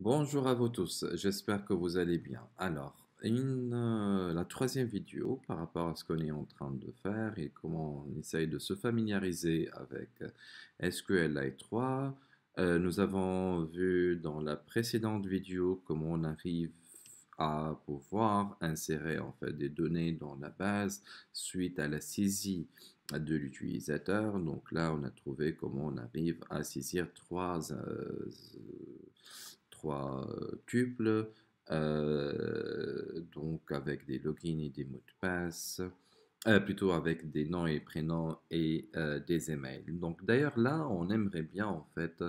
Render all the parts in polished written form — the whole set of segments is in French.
Bonjour à vous tous, j'espère que vous allez bien. Alors, la troisième vidéo par rapport à ce qu'on est en train de faire et comment on essaye de se familiariser avec SQLite 3. Nous avons vu dans la précédente vidéo comment on arrive à pouvoir insérer en fait des données dans la base suite à la saisie de l'utilisateur. Donc là, on a trouvé comment on arrive à saisir trois tuples, donc avec des logins et des mots de passe, plutôt avec des noms et prénoms et des emails. Donc d'ailleurs là, on aimerait bien en fait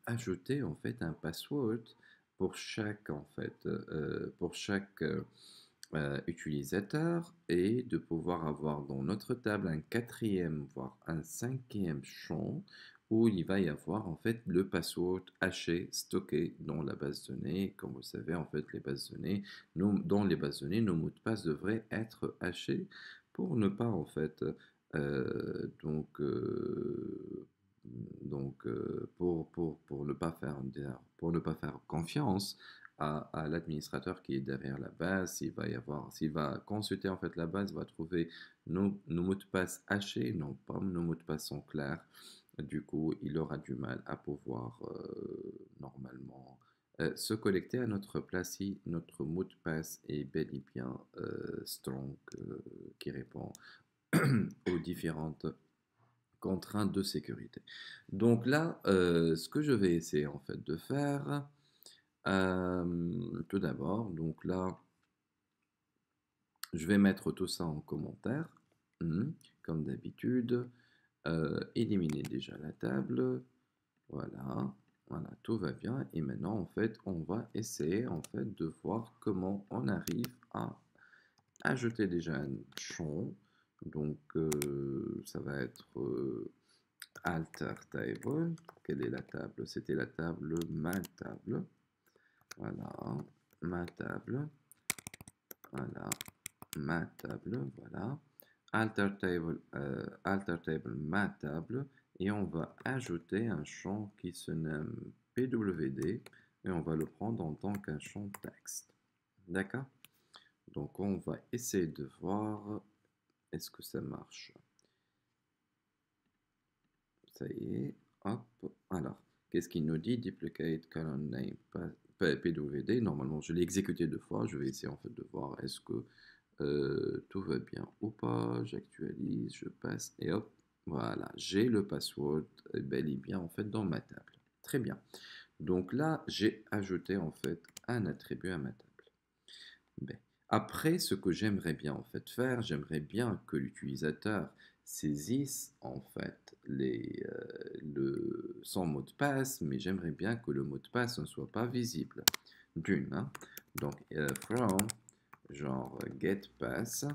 ajouter en fait un password pour chaque utilisateur et de pouvoir avoir dans notre table un quatrième voire un cinquième champ où il va y avoir en fait le password haché stocké dans la base de données. Comme vous savez, en fait, les bases de données, dans les bases de données, nos mots de passe devraient être hachés pour ne pas en fait euh, donc euh, pour ne pas faire pour ne pas faire confiance à l'administrateur qui est derrière la base. S'il va consulter en fait la base, il va trouver nos mots de passe hachés, non pas nos mots de passe en clair. Du coup, il aura du mal à pouvoir normalement se connecter à notre place si notre mot de passe est bel et bien strong, qui répond aux différentes contraintes de sécurité. Donc là, ce que je vais essayer en fait de faire, tout d'abord, donc là, je vais mettre tout ça en commentaire, comme d'habitude. Éliminer déjà la table. Voilà, voilà, tout va bien. Et maintenant, en fait, on va essayer en fait de voir comment on arrive à ajouter déjà un champ. Donc, ça va être alter table. Quelle est la table? C'était la table ma table. Voilà, ma table. Voilà, ma table. Voilà. Alter table ma table. Et on va ajouter un champ qui se nomme PWD. Et on va le prendre en tant qu'un champ texte. D'accord? Donc on va essayer de voir est-ce que ça marche. Ça y est, hop. Alors, qu'est-ce qu'il nous dit? Duplicate column name PWD. Normalement, je l'ai exécuté deux fois. Je vais essayer en fait de voir est-ce que tout va bien ou pas. J'actualise, je passe et hop. Voilà, j'ai le password bel et bien en fait dans ma table. Très bien. Donc là, j'ai ajouté en fait un attribut à ma table. Ben, après, ce que j'aimerais bien en fait faire, j'aimerais bien que l'utilisateur saisisse en fait son mot de passe, mais j'aimerais bien que le mot de passe ne soit pas visible. D'une, hein. Donc from genre get pass,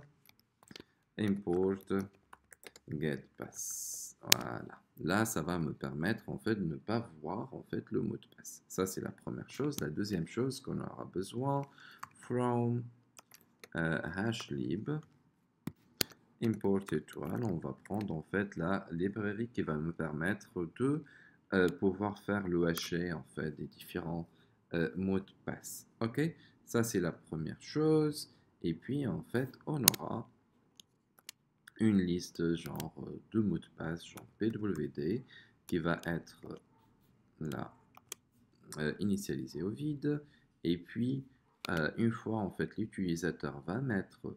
import get pass. Voilà. Là, ça va me permettre en fait de ne pas voir en fait le mot de passe. Ça, c'est la première chose. La deuxième chose qu'on aura besoin, from hashlib import étoile, on va prendre en fait la librairie qui va me permettre de pouvoir faire le haché en fait des différents mots de passe. Ok, ça c'est la première chose. Et puis en fait, on aura une liste genre de mots de passe, genre PWD, qui va être là initialisé au vide. Et puis, une fois en fait l'utilisateur va mettre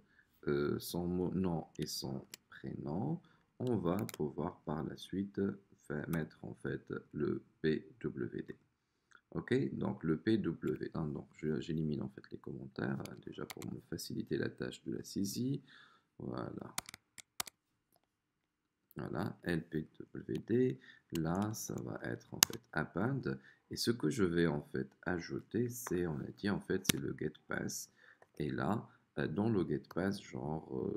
son nom et son prénom, on va pouvoir par la suite mettre en fait le PWD. Ok, donc le PW, donc j'élimine en fait les commentaires déjà pour me faciliter la tâche de la saisie. Voilà, voilà, LPWD. Là, ça va être en fait append. Et ce que je vais en fait ajouter, c'est, on a dit en fait, c'est le getPass. Et là, dans le getPass, genre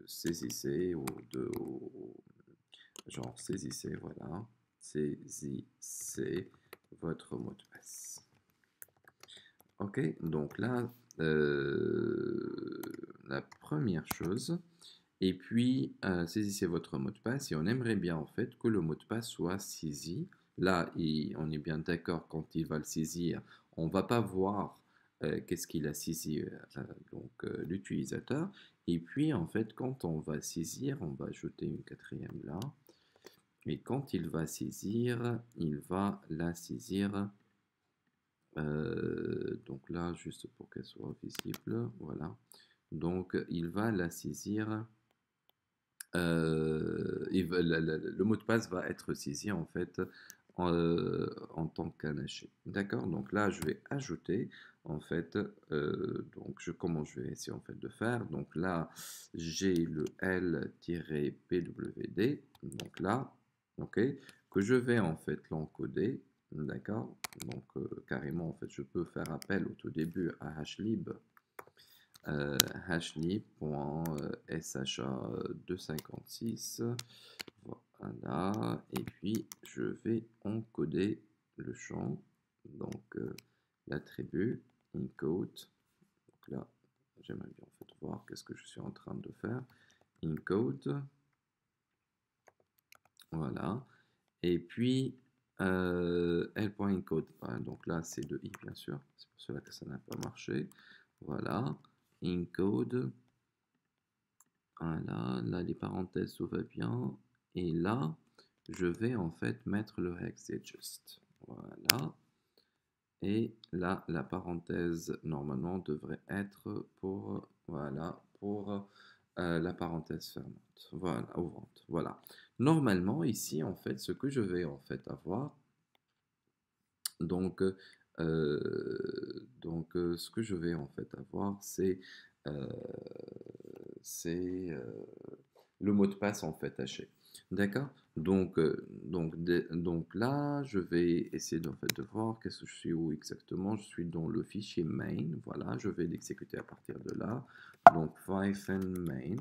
saisissez genre saisissez, voilà, saisissez votre mot de passe. Ok, donc là, la première chose, et puis saisissez votre mot de passe et on aimerait bien en fait que le mot de passe soit saisi Là, on est bien d'accord, quand il va le saisir, on va pas voir qu'est-ce qu'il a saisi, l'utilisateur. Et puis, en fait, quand on va saisir, on va ajouter une quatrième là. Et quand il va saisir, il va la saisir. Donc là, juste pour qu'elle soit visible, voilà. Donc, il va la saisir. Le mot de passe va être saisi en fait en tant qu'anaché. D'accord? Donc là, je vais ajouter en fait, comment je vais essayer en fait de faire? Donc là, j'ai le L-PWD, donc là, ok, que je vais en fait l'encoder, d'accord? Donc carrément, en fait, je peux faire appel au tout début à hashlib hashlib.sha256, voilà, et puis je vais encoder le champ, donc l'attribut encode. Donc là, j'aimerais bien en fait voir qu'est-ce que je suis en train de faire. Encode, voilà, et puis l.encode, voilà, donc là c'est de i bien sûr, c'est pour cela que ça n'a pas marché. Voilà, encode. Voilà, là les parenthèses tout va bien. Et là, je vais en fait mettre le hexadjust. Voilà. Et là, la parenthèse normalement devrait être pour, voilà, pour la parenthèse fermante. Voilà, ouvrante. Voilà. Normalement, ici, en fait, ce que je vais en fait avoir, donc, ce que je vais en fait avoir, euh, c'est le mot de passe en fait haché. D'accord? Donc là, je vais essayer en fait, de voir qu'est-ce que je suis où exactement. Je suis dans le fichier main. Voilà, je vais l'exécuter à partir de là. Donc Python main.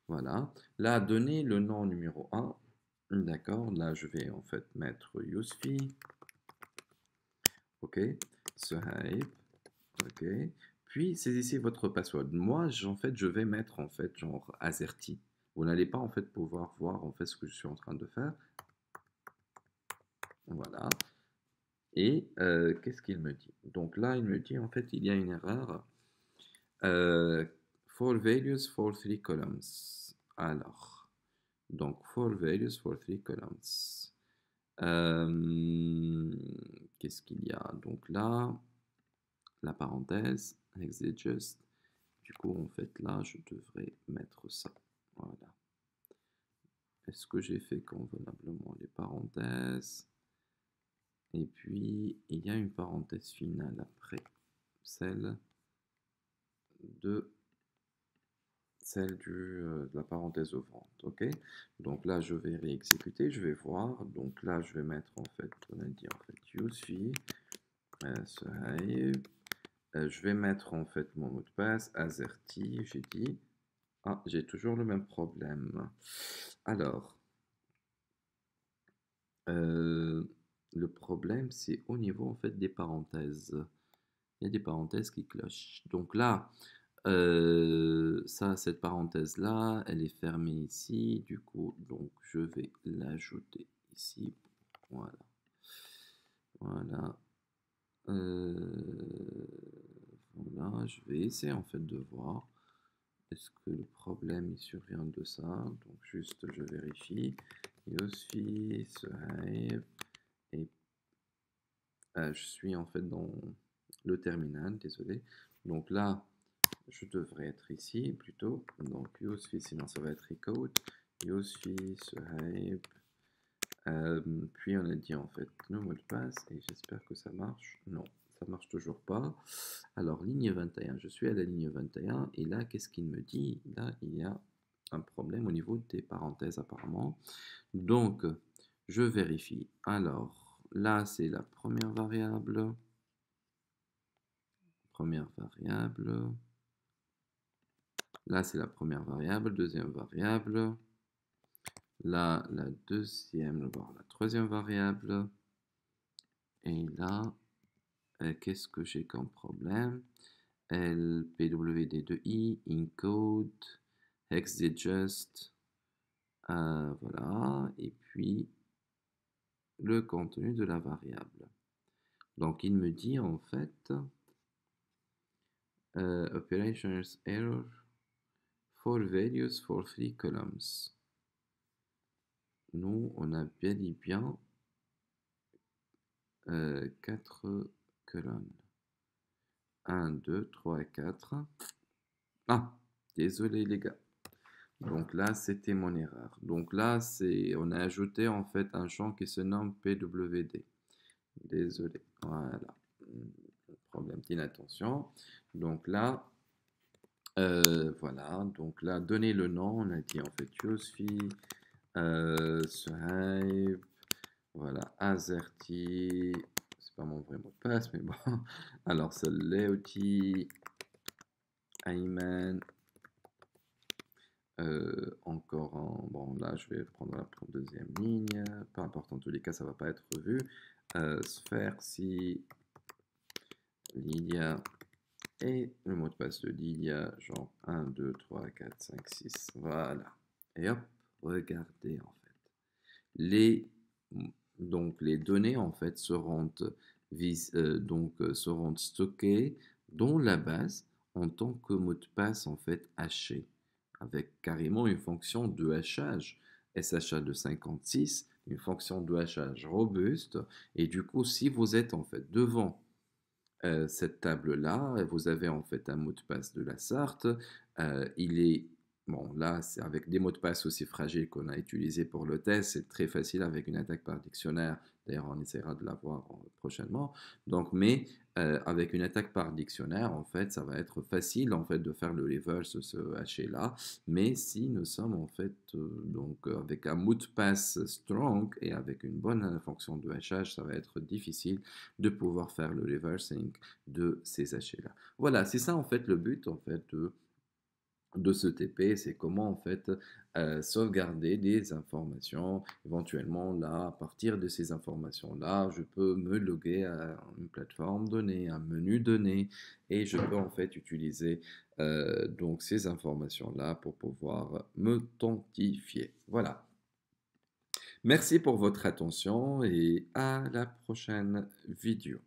Voilà. Là, donner le nom numéro 1. D'accord? Là, je vais en fait mettre usefee. OK. Sahib. OK. Puis, saisissez votre password. Moi, en fait, je vais mettre en fait genre AZERTY. Vous n'allez pas en fait pouvoir voir en fait ce que je suis en train de faire. Voilà. Et qu'est-ce qu'il me dit? Donc là, il me dit en fait il y a une erreur. For values for 3 columns. Alors, donc for values for 3 columns. Qu'est-ce qu'il y a? Donc là, la parenthèse, hexadjust. Du coup, en fait, là, je devrais mettre ça. Voilà. Est-ce que j'ai fait convenablement les parenthèses? Et puis, il y a une parenthèse finale après, celle de de la parenthèse ouvrante. OK? Donc là, je vais réexécuter, je vais voir. Donc là, je vais mettre en fait, on a dit en fait usefee, je vais mettre en fait mon mot de passe, AZERTY, j'ai dit. Ah, j'ai toujours le même problème. Alors, le problème, c'est au niveau en fait des parenthèses. Il y a des parenthèses qui clochent. Donc là, cette parenthèse-là, elle est fermée ici. Du coup, donc je vais l'ajouter ici. Voilà. Voilà. Voilà. Je vais essayer en fait de voir. Est-ce que le problème il survient de ça? Donc juste je vérifie. Yosfi, Suhaib, et je suis en fait dans le terminal, désolé. Donc là, je devrais être ici plutôt. Donc Yosfi, sinon ça va être encode. Yosfi, Suhaib. Puis on a dit en fait le mot de passe et j'espère que ça marche. Non, ça marche toujours pas. Alors ligne 21, je suis à la ligne 21 et là qu'est-ce qu'il me dit? Là il y a un problème au niveau des parenthèses apparemment. Donc je vérifie. Alors là c'est la première variable. Là c'est la première variable, deuxième variable. Là la deuxième, voire la troisième variable. Et là, qu'est-ce que j'ai comme problème? LPWD2I, encode, hexadjust, voilà, et puis le contenu de la variable. Donc, il me dit en fait, operations error for values for 3 columns. Nous, on a bel et bien 4 colonnes. 1, 2, 3, 4. Ah, désolé les gars. Donc là, c'était mon erreur. Donc là, on a ajouté en fait un champ qui se nomme PWD. Désolé. Voilà. Problème d'inattention. Donc là, voilà. Donc là, donner le nom. On a dit en fait Yosfi, Suhaib, voilà, Azerty. C'est pas mon vrai mot de passe, mais bon. Alors, c'est Leoti, Ayman. Encore un. Bon, là, je vais prendre la deuxième ligne. Peu importe, en tous les cas, ça va pas être vu. Sphère, si. Lydia. Et le mot de passe de Lydia, genre 1, 2, 3, 4, 5, 6. Voilà. Et hop, regardez en fait. Donc, les données en fait seront, seront stockées dans la base en tant que mot de passe en fait haché, avec carrément une fonction de hachage, SHA de 56, une fonction de hachage robuste. Et du coup, si vous êtes en fait devant cette table-là, vous avez en fait un mot de passe de la sorte. Il est, bon là, c'est avec des mots de passe aussi fragiles qu'on a utilisés pour le test, c'est très facile avec une attaque par dictionnaire. D'ailleurs, on essaiera de la voir prochainement. Donc, mais avec une attaque par dictionnaire, en fait, ça va être facile en fait de faire le reverse, ce haché-là. Mais si nous sommes en fait avec un mot de passe strong et avec une bonne fonction de hachage, ça va être difficile de pouvoir faire le reversing de ces hachés-là. Voilà, c'est ça en fait le but en fait de ce TP, c'est comment en fait sauvegarder des informations. Éventuellement là, à partir de ces informations-là, je peux me loguer à une plateforme donnée, un menu donné, et je peux en fait utiliser donc ces informations-là pour pouvoir m'authentifier. Voilà. Merci pour votre attention et à la prochaine vidéo.